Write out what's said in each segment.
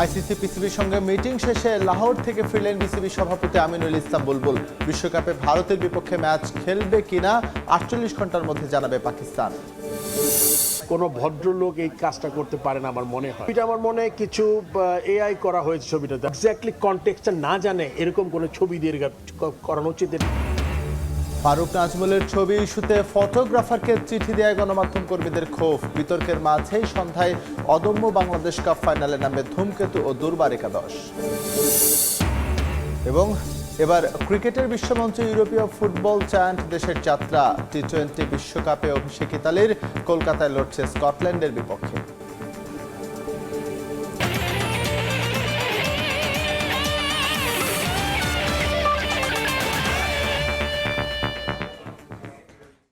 ICC পিসিবির সঙ্গে meeting শেষে লাহোর থেকে ফিরলেন বিসিবি সভাপতি আমিনুল ইসলাম বুলবুল। বিশ্বকাপে ভারতের বিপক্ষে ম্যাচ খেলবে কিনা 48 ঘন্টার মধ্যে জানাবে পাকিস্তান। কোনো ভদ্রলোক এই কাজটা করতে পারে না আমার মনে হয়। এটা আমার মনে হয় কিছু এআই করা হয়েছে ছবিটাতে। এক্স্যাক্টলি কনটেক্সটটা না জানে এরকম কোনো ছবি দিয়ে করানো উচিত। ফারুক নাজমুলের ছবি ইস্যুতে ফটোগ্রাফারকে চিঠি দেয় গণমাধ্যম কর্মীদের ক্ষোভ। বিতর্কের মাঝেই সন্ধ্যায় অদম্য বাংলাদেশ কাপ ফাইনালে নামবে ধূমকেতু ও দুর্বার একাদশ। এবং এবার ক্রিকেটের বিশ্বমঞ্চে ইউরোপীয় ফুটবল জায়ান্ট দেশের যাত্রা। টি-20 বিশ্বকাপে অভিষেক ইতালির কলকাতায় লড়ছে স্কটল্যান্ডের বিপক্ষে।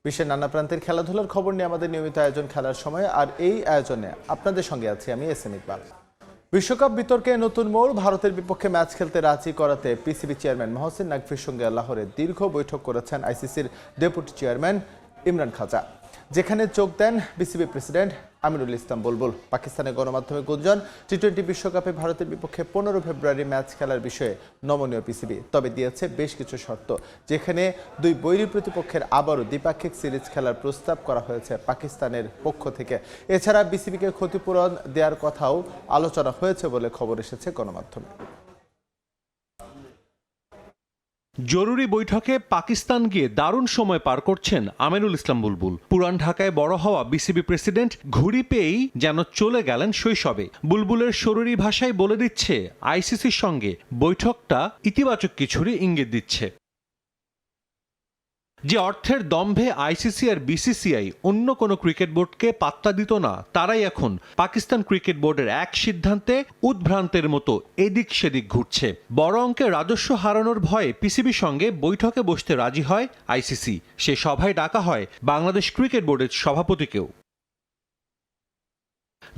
বিশ্বের নানা প্রান্তের খেলাধুলার খবর নিয়ে আমাদের নিয়মিত আয়োজন খেলার সময়, আর এই আয়োজনে আপনাদের সঙ্গে আছি আমি এসএম ইকবাল। বিশ্বকাপ বিতর্কে নতুন মোড়। ভারতের বিপক্ষে ম্যাচ খেলতে রাজি করাতে পিসিবি চেয়ারম্যান মহসিন নাকভির সঙ্গে লাহোরে দীর্ঘ বৈঠক করেছেন আইসিসির ডেপুটি চেয়ারম্যান ইমরান খাজা, যেখানে যোগ দেন বিসিবি প্রেসিডেন্ট আমিনুল ইসলাম বুলবুল। পাকিস্তানের গণমাধ্যমে গুঞ্জন, টি-20 বিশ্বকাপে ভারতের বিপক্ষে 15 ফেব্রুয়ারি ম্যাচ খেলার বিষয়ে নমনীয় পিসিবি, তবে দিয়েছে বেশ কিছু শর্ত, যেখানে দুই বৈরী প্রতিপক্ষের আবারও দ্বিপাক্ষিক সিরিজ খেলার প্রস্তাব করা হয়েছে পাকিস্তানের পক্ষ থেকে। এছাড়া বিসিবিকে ক্ষতিপূরণ দেওয়ার কথাও আলোচনা হয়েছে বলে খবর এসেছে গণমাধ্যমে। জরুরি বৈঠকে পাকিস্তান গিয়ে দারুণ সময় পার করছেন আমিনুল ইসলাম বুলবুল। পুরান ঢাকায় বড় হওয়া বিসিবি প্রেসিডেন্ট ঘুড়ি পেয়েই যেন চলে গেলেন শৈশবে। বুলবুলের শরীরী ভাষায় বলে দিচ্ছে আইসিসির সঙ্গে বৈঠকটা ইতিবাচক কিছুরই ইঙ্গিত দিচ্ছে। যে অর্থের দম্ভে আইসিসি আর বিসিসিআই অন্য কোনো ক্রিকেট বোর্ডকে পাত্তা দিত না, তারাই এখন পাকিস্তান ক্রিকেট বোর্ডের এক সিদ্ধান্তে উদ্ভ্রান্তের মতো এদিক সেদিক ঘুরছে। বড় অঙ্কের রাজস্ব হারানোর ভয়ে পিসিবির সঙ্গে বৈঠকে বসতে রাজি হয় আইসিসি। সে সভায় ডাকা হয় বাংলাদেশ ক্রিকেট বোর্ডের সভাপতিকেও।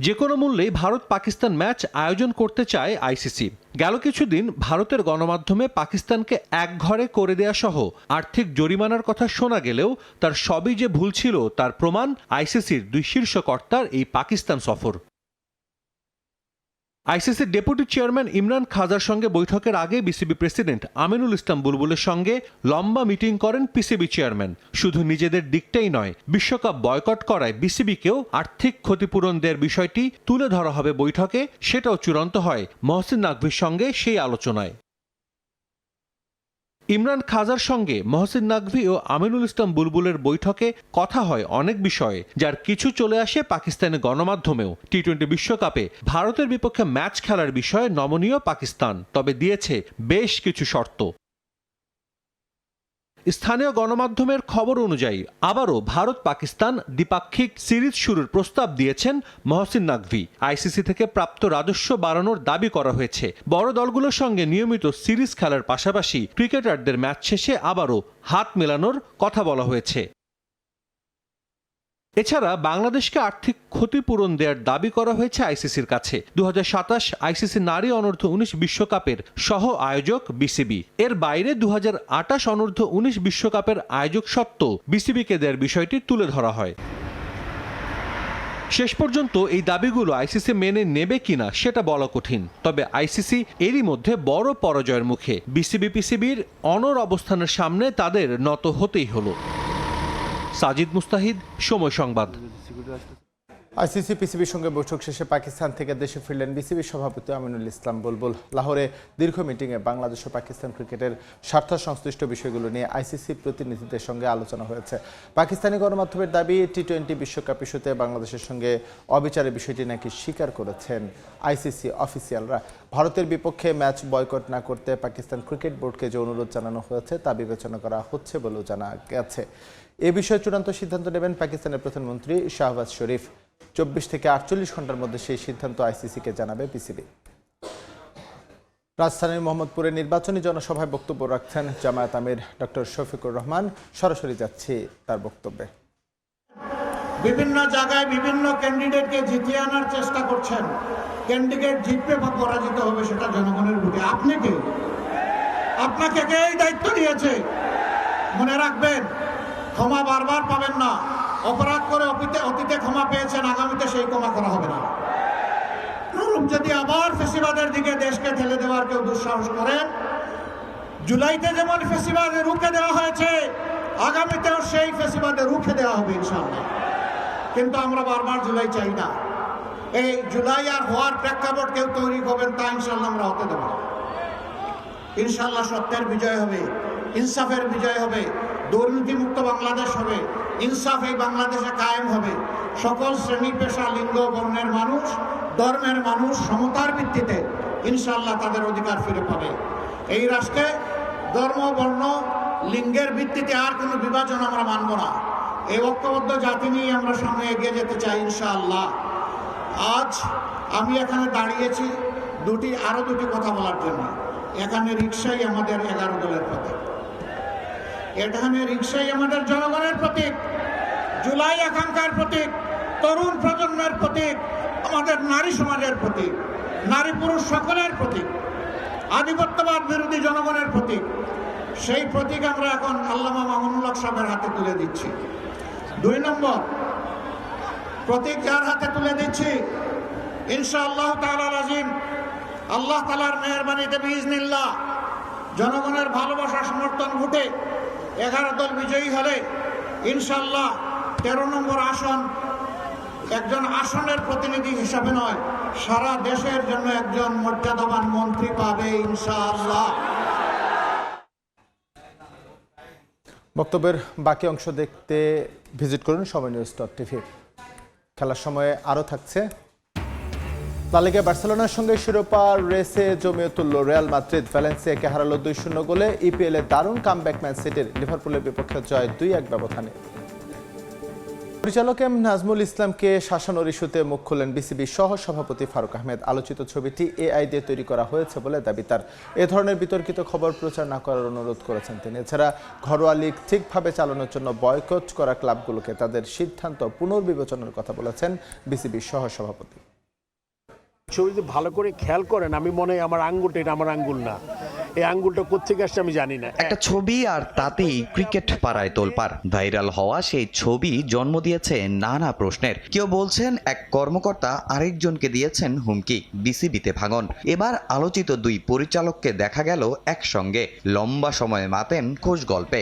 যে কোনো মূল্যেই ভারত পাকিস্তান ম্যাচ আয়োজন করতে চায় আইসিসি। গেল কিছুদিন ভারতের গণমাধ্যমে পাকিস্তানকে একঘরে করে দেয়া সহ আর্থিক জরিমানার কথা শোনা গেলেও তার সবই যে ভুল ছিল তার প্রমাণ আইসিসির দুই শীর্ষ কর্তার এই পাকিস্তান সফর। আইসিসির ডেপুটি চেয়ারম্যান ইমরান খাজার সঙ্গে বৈঠকের আগে বিসিবি প্রেসিডেন্ট আমিনুল ইসলাম বুলবুলের সঙ্গে লম্বা মিটিং করেন পিসিবি চেয়ারম্যান। শুধু নিজেদের দিকটাই নয়, বিশ্বকাপ বয়কট করায় বিসিবিকেও আর্থিক ক্ষতিপূরণ দেওয়ার বিষয়টি তুলে ধরা হবে বৈঠকে, সেটাও চূড়ান্ত হয় মহসিন নাকভির সঙ্গে সেই আলোচনায়। ইমরান খাজার সঙ্গে মহসিন নাকভি ও আমিনুল ইসলাম বুলবুলের বৈঠকে কথা হয় অনেক বিষয়ে, যার কিছু চলে আসে পাকিস্তানের গণমাধ্যমেও। টি-20 বিশ্বকাপে ভারতের বিপক্ষে ম্যাচ খেলার বিষয়ে নমনীয় পাকিস্তান, তবে দিয়েছে বেশ কিছু শর্ত। স্থানীয় গণমাধ্যমের খবর অনুযায়ী আবারও ভারত পাকিস্তান দ্বিপাক্ষিক সিরিজ শুরুর প্রস্তাব দিয়েছেন মহসিন নাকভি। আইসিসি থেকে প্রাপ্ত রাজস্ব বাড়ানোর দাবি করা হয়েছে। বড় দলগুলোর সঙ্গে নিয়মিত সিরিজ খেলার পাশাপাশি ক্রিকেটারদের ম্যাচ শেষে আবারও হাত মেলানোর কথা বলা হয়েছে। এছাড়া বাংলাদেশকে আর্থিক ক্ষতিপূরণ দেওয়ার দাবি করা হয়েছে আইসিসির কাছে। 2027 আইসিসি নারী অনূর্ধ্ব-19 বিশ্বকাপের সহ আয়োজক বিসিবি। এর বাইরে 2028 অনূর্ধ্ব-19 বিশ্বকাপের আয়োজক সত্ত্ব বিসিবিকে দেওয়ার বিষয়টি তুলে ধরা হয়। শেষ পর্যন্ত এই দাবিগুলো আইসিসি মেনে নেবে কিনা সেটা বলা কঠিন, তবে আইসিসি এরই মধ্যে বড় পরাজয়ের মুখে। পিসিবির অনড় অবস্থানের সামনে তাদের নত হতেই হলো। সাজিদ মুস্তাহিদ, সময় সংবাদ। আইসিসি পিসিবির সঙ্গে বৈঠক শেষে পাকিস্তান থেকে দেশে ফিরলেন বিসিবি সভাপতি আমিনুল ইসলাম বুলবুল। লাহোরে দীর্ঘ মিটিংয়ে বাংলাদেশ ও পাকিস্তান ক্রিকেটের স্বার্থ সংশ্লিষ্ট বিষয়গুলো নিয়ে আইসিসি প্রতিনিধিদের সঙ্গে আলোচনা হয়েছে। পাকিস্তানি গণমাধ্যমের দাবি, টি-20 বিশ্বকাপ ইস্যুতে বাংলাদেশের সঙ্গে অবিচারের বিষয়টি নাকি স্বীকার করেছেন আইসিসি অফিসিয়ালরা। ভারতের বিপক্ষে ম্যাচ বয়কট না করতে পাকিস্তান ক্রিকেট বোর্ডকে যে অনুরোধ জানানো হয়েছে তা বিবেচনা করা হচ্ছে বলেও জানা গেছে। এ বিষয়ে চূড়ান্ত সিদ্ধান্ত নেবেন পাকিস্তানের প্রধানমন্ত্রী শাহবাজ শরীফ। 24 থেকে 48 ঘন্টার মধ্যে সেই সিদ্ধান্ত আইসিসিকে জানাবে পিসিবি। রাজধানীর মোহাম্মদপুরে নির্বাচনী জনসভায় বক্তব্য রাখছেন জামায়াত আমির ডক্টর শফিকুর রহমান। সরাসরি যাচ্ছি তার বক্তব্যে। বিভিন্ন জায়গায় বিভিন্ন ক্যান্ডিডেটকে জিতিয়ে আনার চেষ্টা করছেন। ক্যান্ডিডেট জিতবে বা পরাজিত হবে সেটা জনগণের ভোটে। আপনি কে? আপনাকে কে এই দায়িত্ব দিয়েছে? মনে রাখবেন, ক্ষমা বারবার পাবেন না। অপরাধ করে অতীতে ক্ষমা পেয়েছেন, আগামীতে সেই ক্ষমা করা হবে না। যদি আবার ফেসিবাদের দিকে দেশকে ঠেলে দেওয়ার কেউ দুঃসাহস করেন, জুলাইতে যেমন ফেসিবাদে রুখে দেওয়া হয়েছে, আগামীতেও সেই ফেসিবাদে রুখে দেওয়া হবে ইনশাআল্লাহ। কিন্তু আমরা বারবার জুলাই চাই না। এই জুলাই আর হওয়ার প্রেক্ষাপট কেউ তৈরি করবেন তা ইনশাআল্লাহ আমরা হতে দেব না। ইনশাআল্লাহ সত্যের বিজয় হবে, ইনসাফের বিজয় হবে, দুর্নীতিমুক্ত বাংলাদেশ হবে, ইনসাফ এই বাংলাদেশে কায়েম হবে। সকল শ্রেণী পেশা, লিঙ্গ, বর্ণের মানুষ, ধর্মের মানুষ সমতার ভিত্তিতে ইনশাআল্লাহ তাদের অধিকার ফিরে পাবে। এই রাষ্ট্রে ধর্ম, বর্ণ, লিঙ্গের ভিত্তিতে আর কোনো বিভাজন আমরা মানব না। এই ঐক্যবদ্ধ জাতি নিয়ে আমরা সামনে এগিয়ে যেতে চাই ইনশাআল্লাহ। আজ আমি এখানে দাঁড়িয়েছি আরো দুটি কথা বলার জন্য। এখানে রিকশাই আমাদের 11 দলের প্রতীক, এখানে রিকশাই আমাদের জনগণের প্রতীক, জুলাই আকাঙ্ক্ষার প্রতীক, তরুণ প্রজন্মের প্রতীক, আমাদের নারী সমাজের প্রতীক, নারী পুরুষ সকলের প্রতীক, আধিপত্যবাদ বিরোধী জনগণের প্রতীক। সেই প্রতীক আমরা এখন আল্লামা মামুনুল হক সাহেবের হাতে তুলে দিচ্ছি। 2 নম্বর প্রতীক যার হাতে তুলে দিচ্ছি, ইনশাআল্লাহ তাআলা আজিম, আল্লাহ তাআলার মেহেরবানিতে বিইজনিল্লাহ জনগণের ভালোবাসা সমর্থন ভোটে 11 দল বিজয়ী হলে ইনশাআল্লাহ 13 নম্বর আসন একজন আসনের প্রতিনিধি হিসাবে নয়, সারা দেশের জন্য একজন মর্যাদাবান মন্ত্রী পাবে ইনশাআল্লাহ। বক্তব্যের বাকি অংশ দেখতে ভিজিট করুন সময়নিউজ.tv। খেলার সময়ে আরও থাকছে, লা লিগায় বার্সেলোনার সঙ্গে শিরোপা রেসে জমিয়ে তুলল রিয়াল মাদ্রিদ, ভ্যালেন্সিয়াকে হারালো 2-0 গোলে। ইপিএল এ দারুণ কামব্যাক ম্যান সিটির, লিভারপুলের বিপক্ষে জয় 2-1 ব্যবধানে। পরিচালক এম নাজমুল ইসলামকে শাসানোর ইস্যুতে মুখ খুললেন বিসিবি সহ সভাপতি ফারুক আহমেদ। আলোচিত ছবিটি এআই দিয়ে তৈরি করা হয়েছে বলে দাবি তার। এ ধরনের বিতর্কিত খবর প্রচার না করার অনুরোধ করেছেন তিনি। এছাড়া ঘরোয়া লিগ ঠিকভাবে চালানোর জন্য বয়কট করা ক্লাবগুলোকে তাদের সিদ্ধান্ত পুনর্বিবেচনার কথা বলেছেন বিসিবি সহ সভাপতি। ছবিতে ভালো করে খেয়াল করেন, আমি মনে হয় আমার আঙ্গুলটা, এটা আমার আঙ্গুল না, এই আঙ্গুলটা কোত্থেকে আসছে আমি জানি না। একটা ছবি আর তাতেই ক্রিকেট পাড়ায় তোলপাড়। ভাইরাল হওয়া সেই ছবি জন্ম দিয়েছে নানা প্রশ্নের। কেউ বলছেন এক কর্মকর্তা আরেকজনকে দিয়েছেন হুমকি, বিসিবিতে ভাঙন। এবার আলোচিত 2 পরিচালককে দেখা গেল একসঙ্গে, লম্বা সময় মাতেন খোশ গল্পে।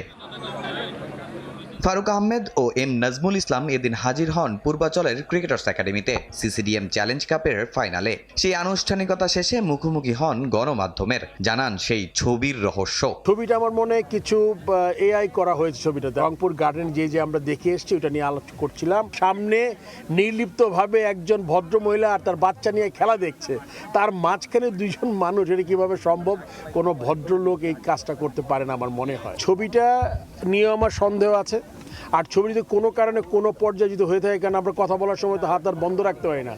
ফারুক আহমেদ ও এম নাজমুল ইসলাম এদিন হাজির হন পূর্বাচলের ক্রিকেটার্স একাডেমিতে সিসিডিএম চ্যালেঞ্জ কাপের ফাইনালে। সেই আনুষ্ঠানিকতা শেষে মুখোমুখি হন গণমাধ্যমের, জানান সেই ছবির রহস্য। ছবিটা আমার মনে হয় কিছু এআই করা হয়েছে। ছবিটাতে রংপুর গার্ডেন যে আমরা দেখে এসেছি ওটা নিয়ে আলোচনা করছিলাম। সামনে নির্লিপ্তভাবে একজন ভদ্র মহিলা আর তার বাচ্চা নিয়ে খেলা দেখছে, তার মাঝখানে 2 জন মানুষ, এটা কিভাবে সম্ভব? কোনো ভদ্রলোক এই কাজটা করতে পারে না আমার মনে হয়। ছবিটা নিয়ে আমার সন্দেহ আছে। আর ছবিতে কোনো কারণে কোনো পর্যায়ে যদি হয়ে থাকে, কারণ আমরা কথা বলার সময় তো হাত আর বন্ধ রাখতে হয় না,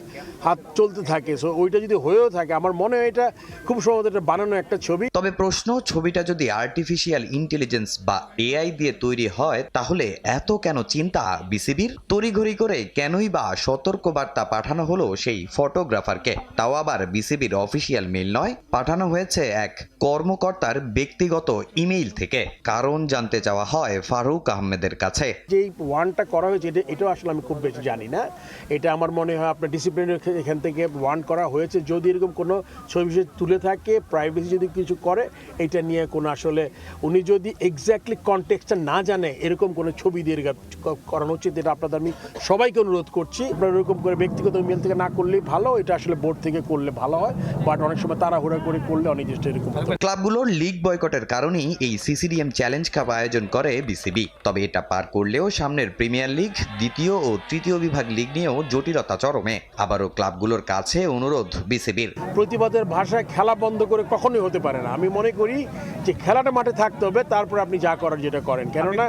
হাত চলতে থাকে, সো ওইটা যদি হয়েও থাকে আমার মনে হয় এটা খুব সম্ভবত এটা বানানো একটা ছবি। তবে প্রশ্ন, ছবিটা যদি আর্টিফিশিয়াল ইন্টেলিজেন্স বা এআই দিয়ে তৈরি হয় তাহলে এত কেন চিন্তা বিসিবির? তড়িঘড়ি করে কেনই বা সতর্কবার্তা পাঠানো হলো সেই ফটোগ্রাফারকে? তাও আবার বিসিবির অফিসিয়াল মেইল নয়, পাঠানো হয়েছে এক কর্মকর্তার ব্যক্তিগত ইমেইল থেকে। কারণ জানতে চাওয়া হয় ফারুক আহমেদের কাছে। যেই ওয়ানটা করা হয়েছে এটা আসলে আমি খুব বেশি জানি না। এটা আমার মনে হয় আপনার ডিসিপ্লিনের এখান থেকে ওয়ান করা হয়েছে। যদি এরকম কোনো ছবি তুলে থাকে, প্রাইভেসি যদি কিছু করে, এটা নিয়ে কোনো আসলে উনি যদি এক্স্যাক্টলি কনটেক্সটটা না জানে এরকম কোনো ছবি দিয়ে করানো উচিত। এটা আপনাদের আমি সবাইকে অনুরোধ করছি, আপনারা এরকম করে ব্যক্তিগত ইমেল থেকে না করলেই ভালো, এটা আসলে বোর্ড থেকে করলে ভালো হয়। বাট অনেক সময় তাড়াহুড়া করে করলে অনেক জিনিসটা এরকম। ক্লাবগুলোর লিগ বয়কটের কারণেই এই সিসিডিএম চ্যালেঞ্জ কাপ আয়োজন করে বিসিবি। তবে এটা পার করলেও সামনের প্রিমিয়ার লিগ, 2য় ও 3য় বিভাগ লিগ নিয়েও জটিলতা চরমে। আবারও ক্লাবগুলোর কাছে অনুরোধ বিসিবির। প্রতিবাদের ভাষায় খেলা বন্ধ করে কখনোই হতে পারে না। আমি মনে করি যে খেলাটা মাঠে থাকতে হবে, তারপর আপনি যা করার যেটা করেন। কেননা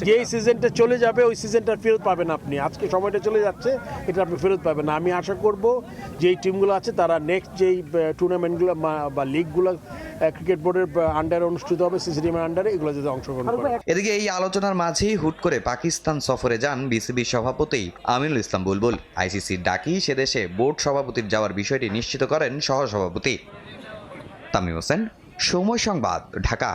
যে সিজনটা চলে যাবে ওই সিজনটা ফেরত পাবেন আপনি। আজকে সময়টা চলে যাচ্ছে, এটা আপনি ফেরত পাবেন না। আমি আশা করব যে এই টিমগুলো আছে তারা নেক্সট যেই টুর্নামেন্টগুলো বা লিগগুলো ক্রিকেট বোর্ডের আন্ডারে অনুষ্ঠিত হবে, সিসিডিএম এর আন্ডারে, এগুলো যাতে অংশগ্রহণ করে। এদিকে এই আলোচনার মাঝেই হুট করে পাকিস্তান সফরে যান বিসিবি সভাপতি আমিনুল ইসলাম বুলবুল। আইসিসির ডাকি সেদেশে বোর্ড সভাপতির যাওয়ার বিষয়টি নিশ্চিত করেন সহসভাপতি। তামিম হোসেন, সময় সংবাদ, ঢাকা।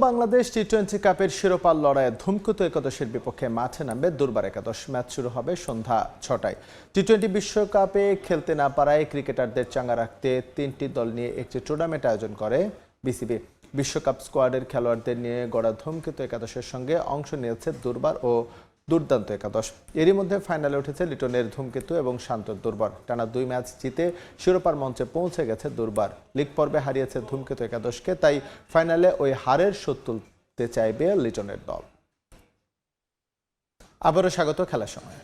বাংলাদেশ টি-20 কাপের শিরোপার লড়াইয়ে ধুমকেতু একাদশের বিপক্ষে মাঠে নামবে দুর্বার একাদশ। ম্যাচ শুরু হবে সন্ধ্যা 6টায়। টি-20 বিশ্বকাপে খেলতে না পারায় ক্রিকেটারদের চাঙ্গা রাখতে 3টি দল নিয়ে একটি টুর্নামেন্ট আয়োজন করে বিসিবি। বিশ্বকাপ স্কোয়াডের খেলোয়াড়দের নিয়ে গড়া ধুমকেতু একাদশের সঙ্গে অংশ নিয়েছে দুর্বার ও দুর্দান্ত একাদশ। এরই মধ্যে ফাইনালে উঠেছে লিটনের ধুমকেতু এবং শান্তর দুর্বার। টানা 2 ম্যাচ জিতে শিরোপার মঞ্চে পৌঁছে গেছে দুর্বার। লিগ পর্বে হারিয়েছে ধুমকেতু একাদশকে, তাই ফাইনালে ওই হারের শোধ তুলতে চাইবে লিটনের দল। আবারও স্বাগত খেলার সময়।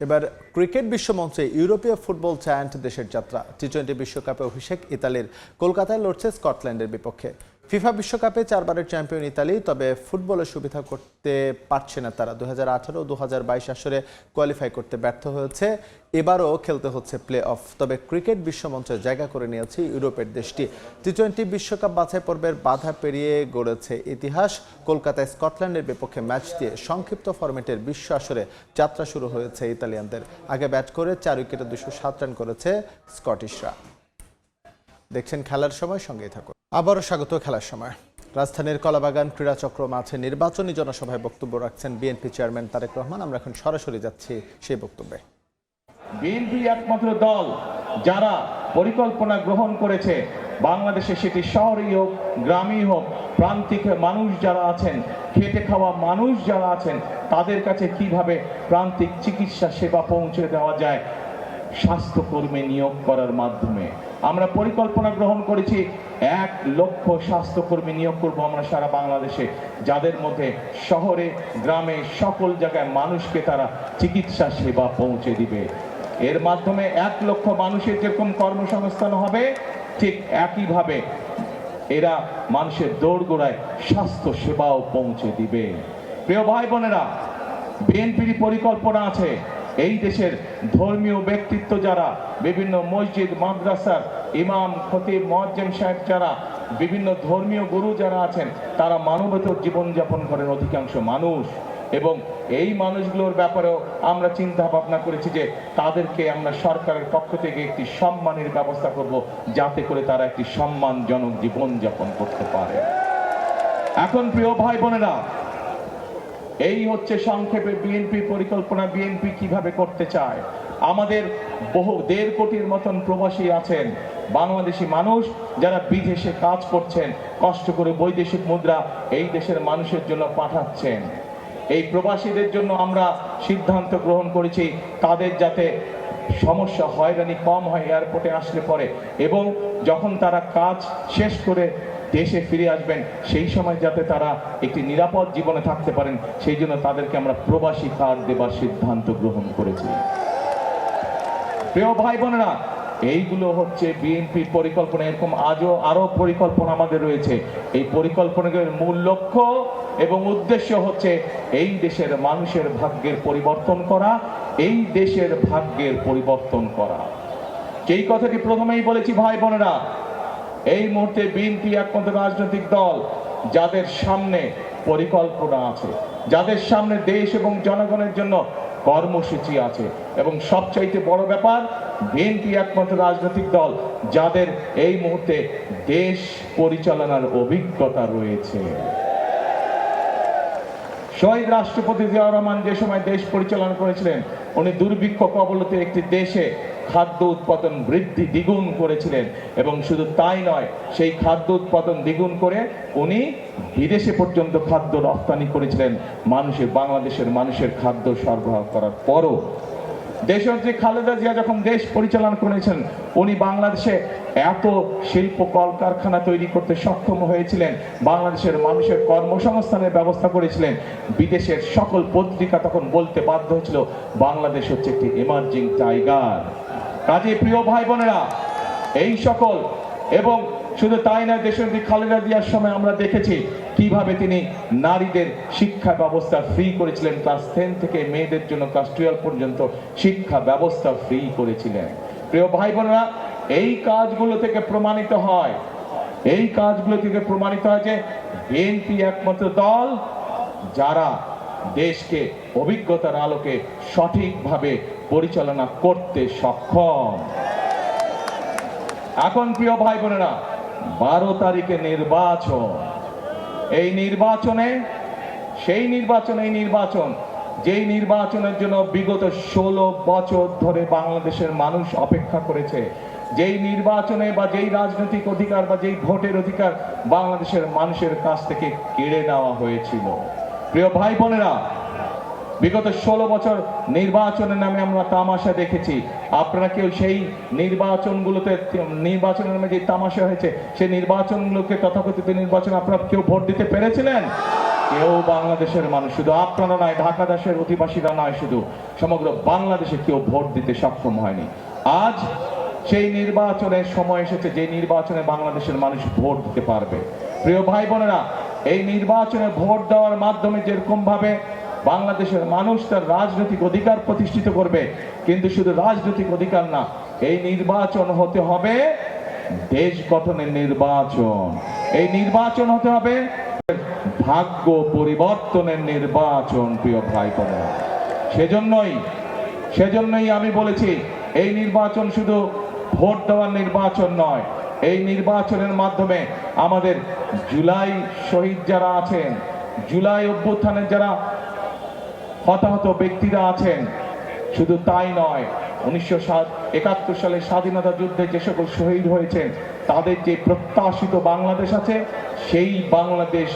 এবার ক্রিকেট বিশ্বমঞ্চে ইউরোপীয় ফুটবল জায়ান্ট দেশের যাত্রা। টি-20 বিশ্বকাপে অভিষেক ইতালির। কলকাতায় লড়ছে স্কটল্যান্ডের বিপক্ষে। ফিফা বিশ্বকাপে 4বারের চ্যাম্পিয়ন ইতালি, তবে ফুটবলের সুবিধা করতে পারছে না তারা। 2018 ও 2022 আসরে কোয়ালিফাই করতে ব্যর্থ হয়েছে। এবারও খেলতে হচ্ছে প্লে অফ। তবে ক্রিকেট বিশ্বমঞ্চে জায়গা করে নিয়েছে ইউরোপের দেশটি। টি-20 বিশ্বকাপ বাছাই পর্বের বাধা পেরিয়ে গড়েছে ইতিহাস। কলকাতায় স্কটল্যান্ডের বিপক্ষে ম্যাচ দিয়ে সংক্ষিপ্ত ফরম্যাটের বিশ্ব আসরে যাত্রা শুরু হয়েছে ইতালিয়ানদের। আগে ব্যাট করে 4 উইকেটে 207 রান করেছে স্কটিশরা। দেখছেন খেলার সময়, সঙ্গেই থাকুন। আবারও স্বাগত খেলার সময়। রাজধানীর কলাবাগান ক্রীড়াচক্র মাঠে নির্বাচনী জনসভায় বক্তব্য রাখছেন বিএনপি চেয়ারম্যান তারেক রহমান। আমরা এখন সরাসরি যাচ্ছি সেই বক্তব্যে। বিএনপি একমাত্র দল যারা পরিকল্পনা গ্রহণ করেছে বাংলাদেশে, সেটি শহরেই হোক গ্রামেই হোক, প্রান্তিক মানুষ যারা আছেন, খেটে খাওয়া মানুষ যারা আছেন, তাদের কাছে কিভাবে প্রান্তিক চিকিৎসা সেবা পৌঁছে দেওয়া যায় স্বাস্থ্যকর্মী নিয়োগ করার মাধ্যমে। আমরা পরিকল্পনা গ্রহণ করেছি 1 লক্ষ স্বাস্থ্যকর্মী নিয়োগ করব আমরা সারা বাংলাদেশে, যাদের মধ্যে শহরে গ্রামে সকল জায়গায় মানুষকে তারা চিকিৎসা সেবা পৌঁছে দিবে। এর মাধ্যমে 1 লক্ষ মানুষের যেরকম কর্মসংস্থান হবে, ঠিক একইভাবে এরা মানুষের দোরগোড়ায় স্বাস্থ্য সেবাও পৌঁছে দিবে। প্রিয় ভাই বোনেরা, বিএনপির পরিকল্পনা আছে এই দেশের ধর্মীয় ব্যক্তিত্ব যারা, বিভিন্ন মসজিদ মাদ্রাসার ইমাম খতিব মুয়াজ্জিম সাহেব যারা, বিভিন্ন ধর্মীয় গুরু যারা আছেন, তারা মানবেতর জীবনযাপন করেন অধিকাংশ মানুষ। এবং এই মানুষগুলোর ব্যাপারেও আমরা চিন্তা ভাবনা করেছি যে তাদেরকে আমরা সরকারের পক্ষ থেকে একটি সম্মানের ব্যবস্থা করব, যাতে করে তারা একটি সম্মানজনক জীবনযাপন করতে পারে। এখন প্রিয় ভাই বোনেরা, এই হচ্ছে সংক্ষেপে বিএনপি পরিকল্পনা। বিএনপি কিভাবে করতে চায়। আমাদের বহু 1.5 কোটির মতন প্রবাসী আছেন, বাংলাদেশি মানুষ যারা বিদেশে কাজ করছেন, কষ্ট করে বৈদেশিক মুদ্রা এই দেশের মানুষের জন্য পাঠাচ্ছেন। এই প্রবাসীদের জন্য আমরা সিদ্ধান্ত গ্রহণ করেছি তাদের যাতে সমস্যা হয়রানি কম হয় এয়ারপোর্টে আসলে পরে, এবং যখন তারা কাজ শেষ করে দেশে ফিরে আসবেন সেই সময় যাতে তারা একটি নিরাপদ জীবনে থাকতে পারেন, সেই জন্য তাদেরকে আমরা প্রবাসী কার্ড দেবার সিদ্ধান্ত গ্রহণ করেছি। প্রিয় ভাই বোনেরা, এইগুলো হচ্ছে বিএনপির পরিকল্পনা। এরকম আরো পরিকল্পনা আমাদের রয়েছে। এই পরিকল্পনার মূল লক্ষ্য এবং উদ্দেশ্য হচ্ছে এই দেশের মানুষের ভাগ্যের পরিবর্তন করা, এই দেশের ভাগ্যের পরিবর্তন করা। যেই কথাটি প্রথমেই বলেছি ভাই বোনেরা, এই মুহূর্তে বিএনপি একমাত্র রাজনৈতিক দল যাদের সামনে পরিকল্পনা আছে, যাদের সামনে দেশ এবং জনগণের জন্য কর্মসূচি আছে, এবং সবচাইতে বড় ব্যাপার, বিএনপি একমাত্র রাজনৈতিক দল যাদের এই মুহূর্তে দেশ পরিচালনার অভিজ্ঞতা রয়েছে। শহীদ রাষ্ট্রপতি জিয়াউর রহমান যে সময় দেশ পরিচালনা করেছিলেন, উনি দুর্ভিক্ষ কবলিত একটি দেশে খাদ্য উৎপাদন বৃদ্ধি দ্বিগুণ করেছিলেন, এবং শুধু তাই নয়, সেই খাদ্য উৎপাদন দ্বিগুণ করে উনি বিদেশে পর্যন্ত খাদ্য রপ্তানি করেছিলেন বাংলাদেশের মানুষের খাদ্য সরবরাহ করার পরও। দেশনেত্রী খালেদা জিয়া যখন দেশ পরিচালনা করেছেন, উনি বাংলাদেশে এত শিল্প কলকারখানা তৈরি করতে সক্ষম হয়েছিলেন, বাংলাদেশের মানুষের কর্মসংস্থানের ব্যবস্থা করেছিলেন। বিদেশের সকল পত্রিকা তখন বলতে বাধ্য হয়েছিল বাংলাদেশ হচ্ছে একটি এমার্জিং টাইগার। কাজে প্রিয় ভাই বোনেরা, এই সকল, এবং শুধু তাই নয়, দেশনেত্রী খালেদা জিয়ার সময় আমরা দেখেছি কিভাবে তিনি নারীদের শিক্ষা ব্যবস্থা ফ্রি করেছিলেন। ক্লাস 10 থেকে মেয়েদের জন্য ক্লাস 12 পর্যন্ত শিক্ষা ব্যবস্থা ফ্রি করেছিলেন। প্রিয় ভাই বোনেরা, এই কাজগুলো থেকে প্রমাণিত হয় যে বিএনপি একমাত্র দল যারা দেশকে অভিজ্ঞতার আলোকে সঠিকভাবে পরিচালনা করতে সক্ষম। এখন প্রিয় ভাই বোনেরা, 12 তারিখে নির্বাচন। এই নির্বাচন যেই নির্বাচনের জন্য বিগত 16 বছর ধরে বাংলাদেশের মানুষ অপেক্ষা করেছে, যেই নির্বাচনে বা যেই রাজনৈতিক অধিকার বা যেই ভোটের অধিকার বাংলাদেশের মানুষের কাছ থেকে কেড়ে নেওয়া হয়েছিল। প্রিয় ভাই বোনেরা, বিগত 16 বছর নির্বাচনের নামে আমরা তামাশা দেখেছি। আপনারা কেউ সেই নির্বাচনের নামে যে তামাশা হয়েছে সেই নির্বাচনগুলোকে, তথাকথিত নির্বাচন, আপনারা কেউ ভোট দিতে পেরেছিলেন? কেউ বাংলাদেশের মানুষ, শুধু আপনারা নয়, ঢাকা দেশের অধিবাসীরা নয়, শুধু সমগ্র বাংলাদেশে কেউ ভোট দিতে সক্ষম হয়নি। আজ সেই নির্বাচনের সময় এসেছে যে নির্বাচনে বাংলাদেশের মানুষ ভোট দিতে পারবে। প্রিয় ভাই বোনেরা, এই নির্বাচনে ভোট দেওয়ার মাধ্যমে যেরকম ভাবে বাংলাদেশের মানুষ তার রাজনৈতিক অধিকার প্রতিষ্ঠিত করবে, কিন্তু শুধু রাজনৈতিক অধিকার না, এই নির্বাচন হতে হবে দেশ গঠনের নির্বাচন। এই নির্বাচন হতে হবে ভাগ্য পরিবর্তনের নির্বাচন। প্রিয় ভাই বোনেরা, সেজন্যই আমি বলেছি এই নির্বাচন শুধু ভোট দেওয়ার নির্বাচন নয়। এই নির্বাচনের মাধ্যমে আমাদের জুলাই শহীদ যারা আছেন, জুলাই অভ্যুত্থানের যারা হতাহত ব্যক্তিরা আছেন, শুধু তাই নয়, 1971 সালে স্বাধীনতা যুদ্ধে যে সকল শহীদ হয়েছেন, তাদের যে প্রত্যাশিত বাংলাদেশ আছে, সেই বাংলাদেশ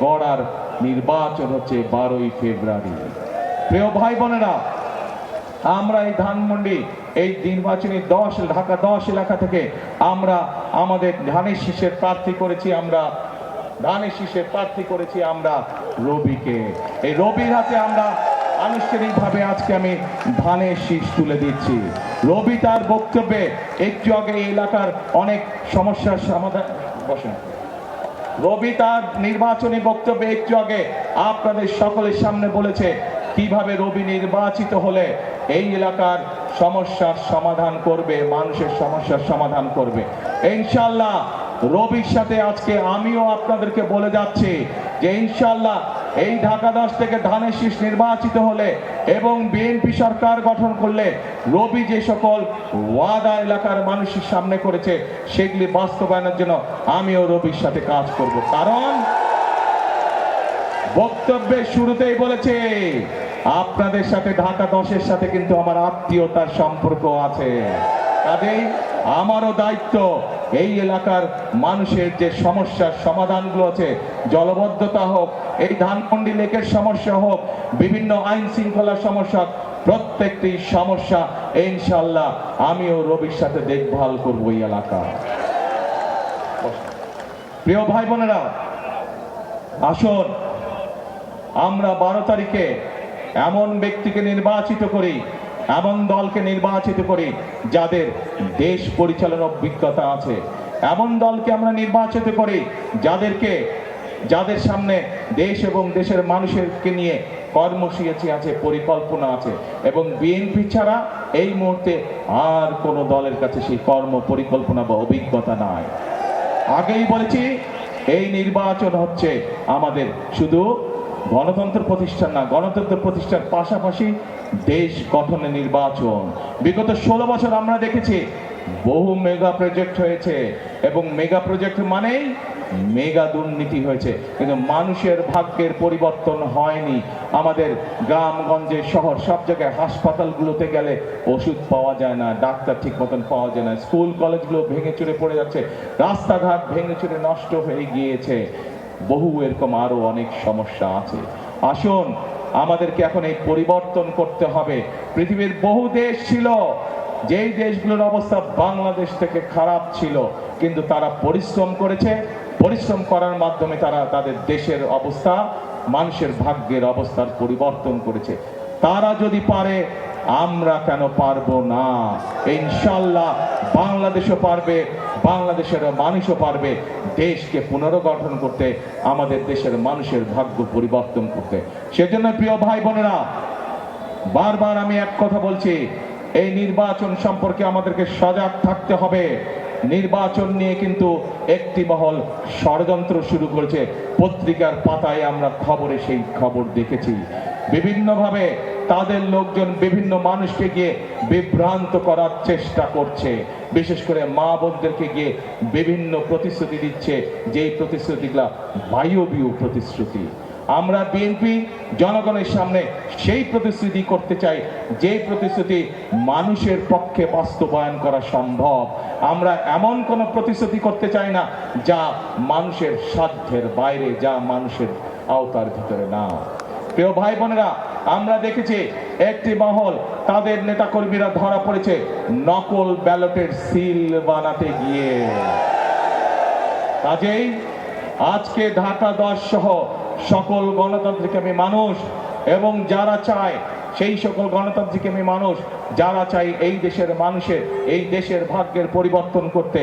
গড়ার নির্বাচন হচ্ছে 12ই ফেব্রুয়ারি। প্রিয় ভাই বোনেরা, আমরা এই ধানমন্ডি এই নির্বাচনী ঢাকা 10 এলাকা থেকে আমরা আমাদের ধানের শীষের প্রার্থী করেছি আমরা রবিকে। এই রবির হাতে আমরা আনুষ্ঠানিকভাবে আজকে আমি ধানের শীষ তুলে দিচ্ছি। রবি তার বক্তব্যে একটু আগে এই এলাকার অনেক সমস্যার সমাধান রবি তার নির্বাচনী বক্তব্যে একটু আগে আপনাদের সকলের সামনে বলেছে কিভাবে রবি নির্বাচিত হলে এই এলাকার সমস্যার সমাধান করবে, মানুষের সমস্যার সমাধান করবে। ইনশাআল্লাহ রবির সাথে আজকে আমিও আপনাদেরকে বলে যাচ্ছি যে ইনশাআল্লাহ এই ঢাকা 10 থেকে ধানের শীষ নির্বাচিত হলে এবং বিএনপি সরকার গঠন করলে রবি যে সকল ওয়াদা এলাকার মানুষের সামনে করেছে সেগুলি বাস্তবায়নের জন্য আমিও রবির সাথে কাজ করব। কারণ বক্তব্যের শুরুতেই বলেছে আপনাদের সাথে ঢাকা 10-এর সাথে কিন্তু আমার আত্মীয়তার সম্পর্ক আছে। কাজেই আমারও দায়িত্ব এই এলাকার মানুষের যে সমস্যার সমাধানগুলো আছে, জলবদ্ধতা হোক, এই ধানমন্ডি লেকের সমস্যা হোক, বিভিন্ন আইন শৃঙ্খলার সমস্যা, প্রত্যেকটি সমস্যা ইনশাআল্লাহ আমিও রবির সাথে দেখভাল করব এই এলাকা। প্রিয় ভাই বোনেরা, আসুন আমরা 12 তারিখে এমন ব্যক্তিকে নির্বাচিত করি, এমন দলকে নির্বাচিত করি যাদের দেশ পরিচালনার অভিজ্ঞতা আছে, এমন দলকে আমরা নির্বাচিত করি যাদের সামনে দেশ এবং দেশের মানুষকে নিয়ে কর্মসূচি আছে, পরিকল্পনা আছে, এবং বিএনপি ছাড়া এই মুহূর্তে আর কোন দলের কাছে সেই কর্ম পরিকল্পনা বা অভিজ্ঞতা নাই। আগেই বলেছি এই নির্বাচন হচ্ছে আমাদের শুধু গণতন্ত্র প্রতিষ্ঠান না, গণতন্ত্র প্রতিষ্ঠার পাশাপাশি দেশ গঠনের নির্বাচন। বিগত 16 বছর আমরা দেখেছি বহু মেগা প্রজেক্ট হয়েছে এবং মেগা প্রজেক্ট মানেই মেগা দুর্নীতি হয়েছে, কিন্তু মানুষের ভাগ্যের পরিবর্তন হয়নি। আমাদের গ্রামগঞ্জে শহর সব জায়গায় হাসপাতালগুলোতে গেলে ওষুধ পাওয়া যায় না, ডাক্তার ঠিক মতন পাওয়া যায় না, স্কুল কলেজগুলো ভেঙে চুরে পড়ে যাচ্ছে, রাস্তাঘাট ভেঙে চুরে নষ্ট হয়ে গিয়েছে, বহু এরকম আরো অনেক সমস্যা আছে। আসুন আমাদেরকে এখন এই পরিবর্তন করতে হবে। পৃথিবীর বহু দেশ ছিল যেই দেশগুলোর অবস্থা বাংলাদেশ থেকে খারাপ ছিল, কিন্তু তারা পরিশ্রম করেছে, পরিশ্রম করার মাধ্যমে তারা তাদের দেশের অবস্থা, মানুষের ভাগ্যের অবস্থার পরিবর্তন করেছে। তারা যদি পারে আমরা কেন পারবো না? ইনশাআল্লাহ বাংলাদেশও পারবে, বাংলাদেশের মানুষও পারবে দেশকে পুনর্গঠন করতে, আমাদের দেশের মানুষের ভাগ্য পরিবর্তন করতে। সেজন্য প্রিয় ভাই বোনেরা, বারবার আমি এক কথা বলছি, এই নির্বাচন সম্পর্কে আমাদেরকে সজাগ থাকতে হবে। নির্বাচন নিয়ে কিন্তু একটি মহল ষড়যন্ত্র শুরু করেছে। পত্রিকার পাতায় আমরা খবরে সেই খবর দেখেছি। বিভিন্নভাবে তাদের লোকজন বিভিন্ন মানুষকে গিয়ে বিভ্রান্ত করার চেষ্টা করছে। বিশেষ করে মা বোনদেরকে গিয়ে বিভিন্ন প্রতিশ্রুতি দিচ্ছে, যেই প্রতিশ্রুতিগুলা বায়বীয় প্রতিশ্রুতি। আমরা বিএনপি জনগণের সামনে সেই প্রতিশ্রুতি করতে চাই যে প্রতিশ্রুতি মানুষের পক্ষে বাস্তবায়ন করা সম্ভব। আমরা এমন কোন প্রতিশ্রুতি করতে চাই না যা মানুষের সাধ্যের বাইরে, যা মানুষের আওতার ভিতরে না। প্রিয় ভাই বোনেরা, আমরা দেখেছি একটি মহল, তাদের নেতাকর্মীরা ধরা পড়েছে নকল ব্যালটের সিল বানাতে গিয়ে। কাজেই আজকে ঢাকা 10 সহ সকল গণতান্ত্রিকামী মানুষ এবং যারা চায়, সেই সকল গণতান্ত্রিকামী মানুষ যারা চাই এই দেশের মানুষের, এই দেশের ভাগ্যের পরিবর্তন করতে,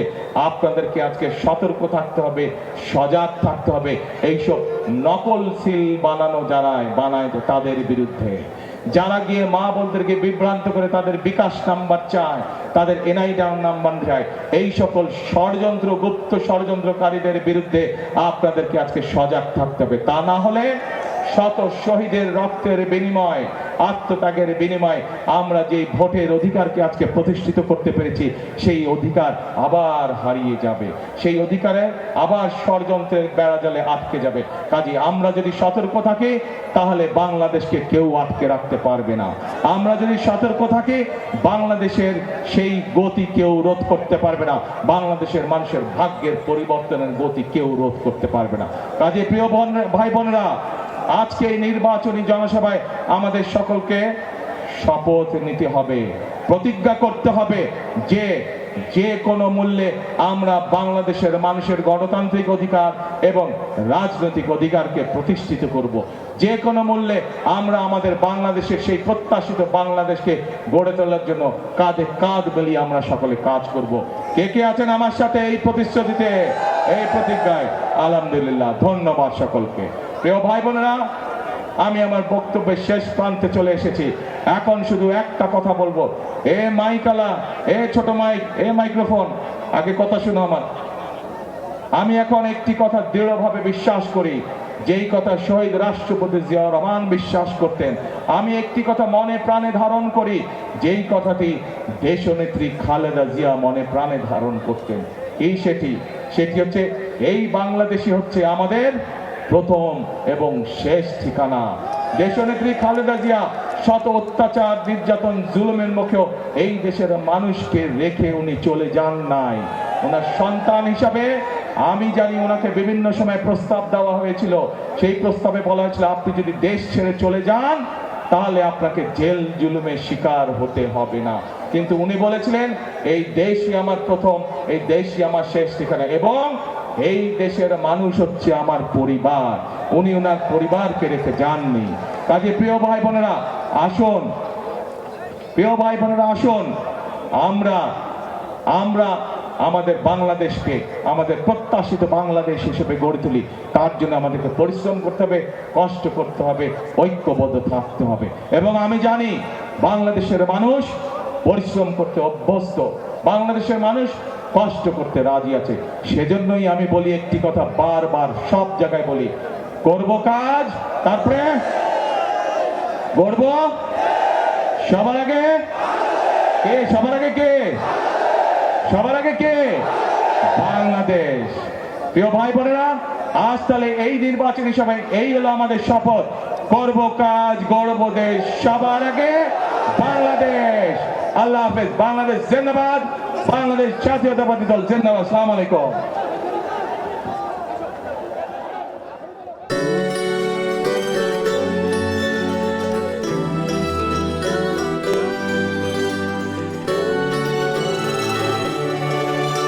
আপনাদেরকে আজকে সতর্ক থাকতে হবে, সজাগ থাকতে হবে এইসব নকল সিল বানানো যারা বানায় তাদের বিরুদ্ধে। যারা গিয়ে মা বোনদেরকে বিভ্রান্ত করে তাদের বিকাশ নাম্বার চায়, তাদের এনআইডি নাম্বার চায়, এই সকল ষড়যন্ত্র, গুপ্ত ষড়যন্ত্রকারীদের বিরুদ্ধে আপনাদেরকে আজকে সজাগ থাকতে হবে। তা না হলে শত শহীদের রক্তের বিনিময়, আত্মত্যাগের বিনিময় আমরা যে ভোটের অধিকারকে আজকে প্রতিষ্ঠিত করতে পেরেছি, সেই অধিকার আবার হারিয়ে যাবে, সেই অধিকারে আবার ষড়যন্ত্রের বেড়াজালে আটকে যাবে। কাজে আমরা যদি সতর্ক থাকি তাহলে বাংলাদেশকে কেউ আটকে রাখতে পারবে না। আমরা যদি সতর্ক থাকি বাংলাদেশের সেই গতি কেউ রোধ করতে পারবে না, বাংলাদেশের মানুষের ভাগ্যের পরিবর্তনের গতি কেউ রোধ করতে পারবে না। কাজে প্রিয় ভাই বোনেরা, আজকে এই নির্বাচনী জনসভায় আমাদের সকলকে শপথ নিতে হবে, প্রতিজ্ঞা করতে হবে যে যে কোনো মূল্যে আমরা বাংলাদেশের মানুষের গণতান্ত্রিক অধিকার এবং রাজনৈতিক অধিকারকে প্রতিষ্ঠিত করব। যে কোনো মূল্যে আমরা আমাদের বাংলাদেশের সেই প্রত্যাশিত বাংলাদেশকে গড়ে তোলার জন্য কাঁধে কাঁধ মিলিয়ে আমরা সকলে কাজ করব। কে কে আছেন আমার সাথে এই প্রতিশ্রুতিতে, এই প্রতিজ্ঞায়? আলহামদুলিল্লাহ, ধন্যবাদ সকলকে। প্রিয় ভাই বোনেরা, আমি আমার বক্তব্যের শেষ প্রান্তে চলে এসেছি। এখন শুধু একটা কথা বলবো, এ মাইকালা, এ ছোট মাইক, এ মাইক্রোফোন, আগে কথা শুনো আমার। আমি এখন একটি কথা দৃঢ়ভাবে বিশ্বাস করি, যেই কথা শহীদ রাষ্ট্রপতি জিয়াউর রহমান বিশ্বাস করতেন। আমি একটি কথা মনে প্রাণে ধারণ করি, যেই কথাটি দেশনেত্রী খালেদা জিয়া মনে প্রাণে ধারণ করতেন। এই সেটি হচ্ছে, এই বাংলাদেশই হচ্ছে আমাদের প্রথম এবং শেষ ঠিকানা। দেশনেত্রী খালেদা জিয়া শত অত্যাচার, নির্যাতন, জুলুমের মুখেও এই দেশের মানুষকে রেখে উনি চলে যান নাই। ওনার সন্তান হিসাবে আমি জানি ওনাকে বিভিন্ন সময় প্রস্তাব দেওয়া হয়েছিল। সেই প্রস্তাবে বলা হয়েছিল, আপনি যদি দেশ ছেড়ে চলে যান তাহলে আপনাকে জেল জুলুমের শিকার হতে হবে না। কিন্তু উনি বলেছিলেন, এই দেশই আমার প্রথম, এই দেশই আমার শেষ ঠিকানা, এবং এই দেশের মানুষ হচ্ছে আমার পরিবার। উনি ওনার পরিবারকে রেখে যাননি। কাজে প্রিয় ভাই বোনেরা আসুন, আমরা আমাদের বাংলাদেশকে আমাদের প্রত্যাশিত বাংলাদেশ হিসেবে গড়ে তুলি। তার জন্য আমাদেরকে পরিশ্রম করতে হবে, কষ্ট করতে হবে, ঐক্যবদ্ধ থাকতে হবে। এবং আমি জানি বাংলাদেশের মানুষ পরিশ্রম করতে অভ্যস্ত, বাংলাদেশের মানুষ কষ্ট করতে রাজি আছে। সেজন্যই আমি বলি একটি কথা, বারবার সব জায়গায় বলি, করব কাজ, তারপরে গড়ব সবার আগে কে? সবার আগে কে? সবার আগে কে? বাংলাদেশ। প্রিয় ভাই বোনেরা, আজ তাহলে এই নির্বাচনী সভায় এই হলো আমাদের শপথ, করব কাজ, গড়ব দেশ, সবার আগে বাংলাদেশ। আল্লাহ হাফেজ। বাংলাদেশ জিন্দাবাদ, বাংলাদেশ জাতীয়তাবাদী দল জিন্দাবাদ। আসসালামু আলাইকুম।